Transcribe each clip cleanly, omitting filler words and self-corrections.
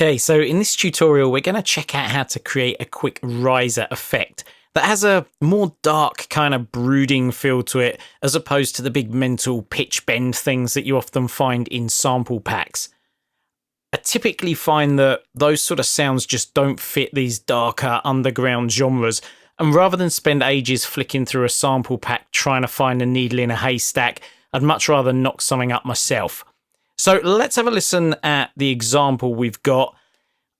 Okay, so in this tutorial, we're going to check out how to create a quick riser effect that has a more dark kind of brooding feel to it, as opposed to the big mental pitch bend things that you often find in sample packs. I typically find that those sort of sounds just don't fit these darker underground genres, and rather than spend ages flicking through a sample pack trying to find a needle in a haystack, I'd much rather knock something up myself. So let's have a listen at the example we've got.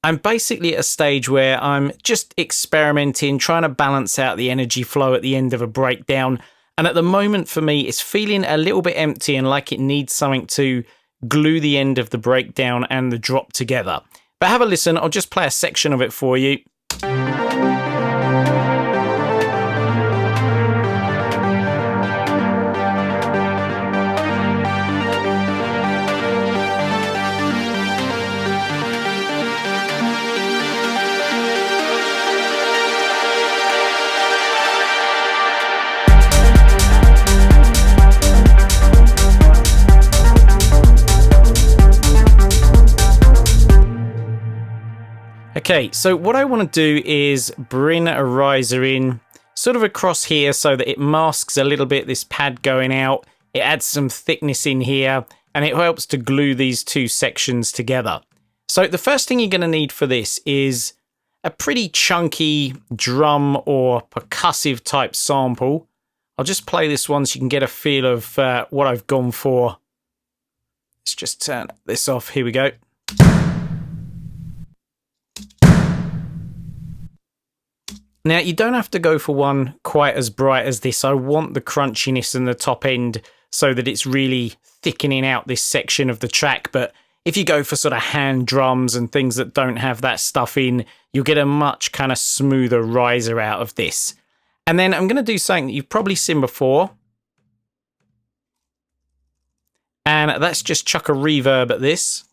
I'm basically at a stage where I'm just experimenting, trying to balance out the energy flow at the end of a breakdown. And at the moment for me, it's feeling a little bit empty and like it needs something to glue the end of the breakdown and the drop together. But have a listen, I'll just play a section of it for you. Okay, so what I want to do is bring a riser in sort of across here so that it masks a little bit this pad going out. It adds some thickness in here and it helps to glue these two sections together. So the first thing you're going to need for this is a pretty chunky drum or percussive type sample. I'll just play this one so you can get a feel of what I've gone for. Let's just turn this off. Here we go. Now, you don't have to go for one quite as bright as this. I want the crunchiness in the top end so that it's really thickening out this section of the track. But if you go for sort of hand drums and things that don't have that stuff in, you'll get a much kind of smoother riser out of this. And then I'm going to do something that you've probably seen before. And that's just chuck a reverb at this.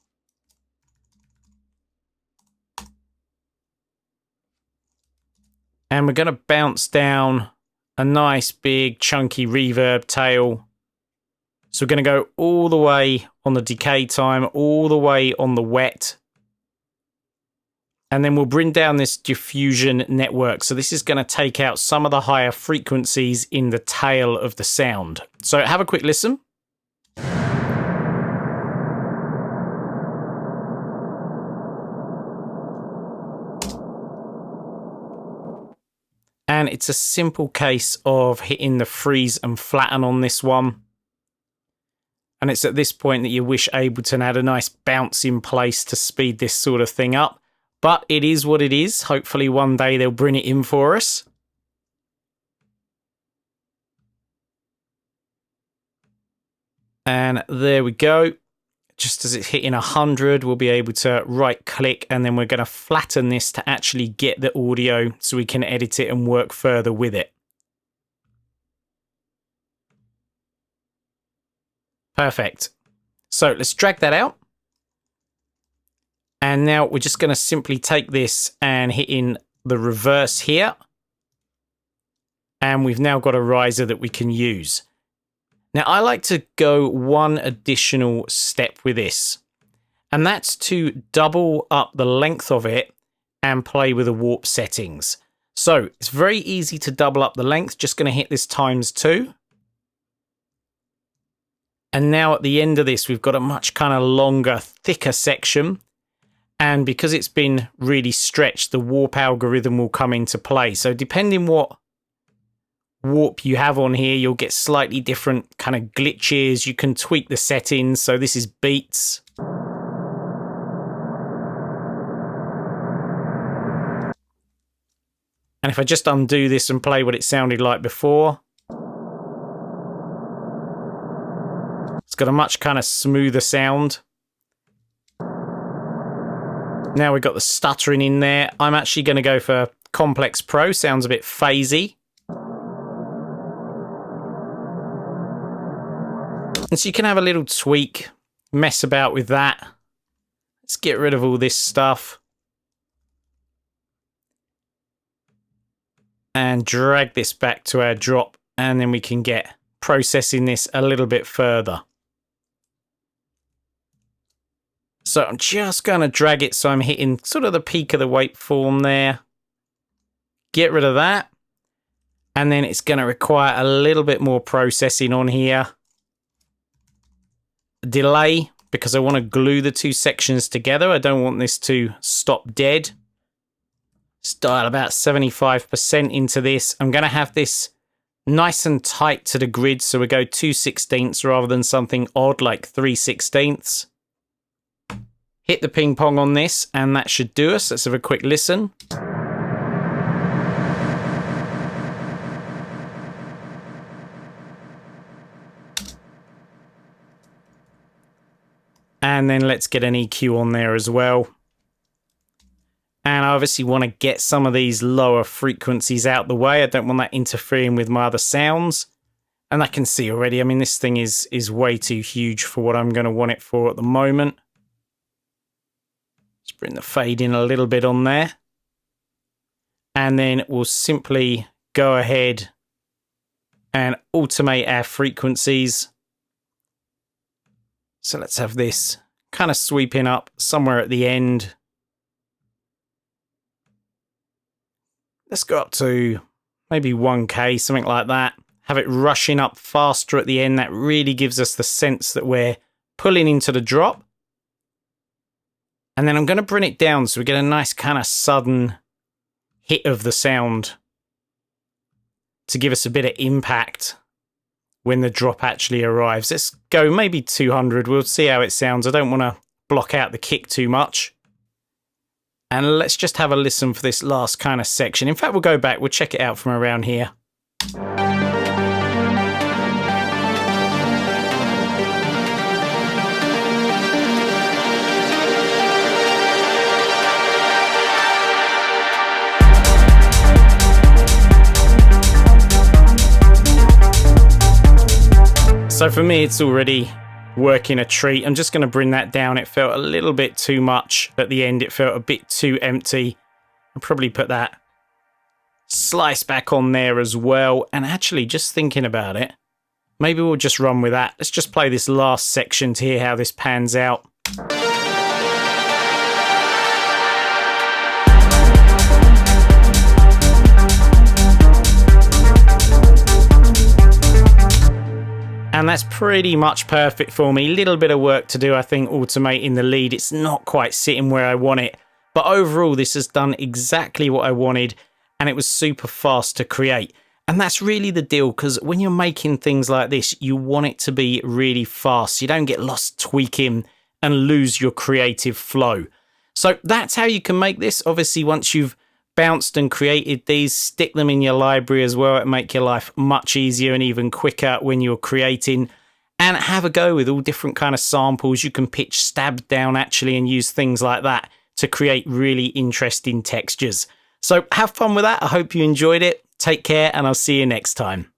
And we're going to bounce down a nice big chunky reverb tail. So we're going to go all the way on the decay time, all the way on the wet. And then we'll bring down this diffusion network. So this is going to take out some of the higher frequencies in the tail of the sound. So have a quick listen. And it's a simple case of hitting the freeze and flatten on this one. And it's at this point that you wish Ableton had a nice bounce in place to speed this sort of thing up. But it is what it is. Hopefully one day they'll bring it in for us. And there we go. Just as it's hitting 100, we'll be able to right click and then we're going to flatten this to actually get the audio so we can edit it and work further with it. Perfect. So let's drag that out. And now we're just going to simply take this and hit in the reverse here. And we've now got a riser that we can use. Now, I like to go one additional step with this, and that's to double up the length of it and play with the warp settings. So it's very easy to double up the length. Just going to hit this ×2. And now at the end of this, we've got a much kind of longer, thicker section. And because it's been really stretched, the warp algorithm will come into play. So depending what warp you have on here, you'll get slightly different kind of glitches. You can tweak the settings. So this is beats. And if I just undo this and play what it sounded like before, it's got a much kind of smoother sound. Now we've got the stuttering in there. I'm actually going to go for Complex Pro. Sounds a bit phasey. And so you can have a little tweak, mess about with that. Let's get rid of all this stuff. And drag this back to our drop. And then we can get processing this a little bit further. So I'm just going to drag it so I'm hitting sort of the peak of the waveform there. Get rid of that. And then it's going to require a little bit more processing on here. Delay, because I want to glue the two sections together. I don't want this to stop dead. Let's dial about 75% into this. I'm going to have this nice and tight to the grid, so we go 2/16 rather than something odd like 3/16. Hit the ping pong on this, and that should do us. Let's have a quick listen. And then let's get an EQ on there as well. And I obviously want to get some of these lower frequencies out the way. I don't want that interfering with my other sounds. And I can see already, I mean, this thing is way too huge for what I'm going to want it for at the moment. Let's bring the fade in a little bit on there. And then we'll simply go ahead and automate our frequencies. So let's have this kind of sweeping up somewhere at the end. Let's go up to maybe 1K, something like that. Have it rushing up faster at the end. That really gives us the sense that we're pulling into the drop. And then I'm going to bring it down so we get a nice kind of sudden hit of the sound to give us a bit of impact when the drop actually arrives. Let's go maybe 200. We'll see how it sounds. I don't want to block out the kick too much. And let's just have a listen for this last kind of section. In fact, we'll go back. We'll check it out from around here. So for me, it's already working a treat. I'm just going to bring that down. It felt a little bit too much at the end. It felt a bit too empty. I'll probably put that slice back on there as well. And actually, just thinking about it, maybe we'll just run with that. Let's just play this last section to hear how this pans out. And that's pretty much perfect for me. Little bit of work to do, I think, automating the lead. It's not quite sitting where I want it. But overall, this has done exactly what I wanted, and it was super fast to create. And that's really the deal, because when you're making things like this, you want it to be really fast. You don't get lost tweaking and lose your creative flow. So that's how you can make this. Obviously, once you've bounced and created these, stick them in your library as well. It'll make your life much easier and even quicker when you're creating. And have a go with all different kind of samples. You can pitch stab down actually and use things like that to create really interesting textures. So have fun with that. I hope you enjoyed it. Take care, and I'll see you next time.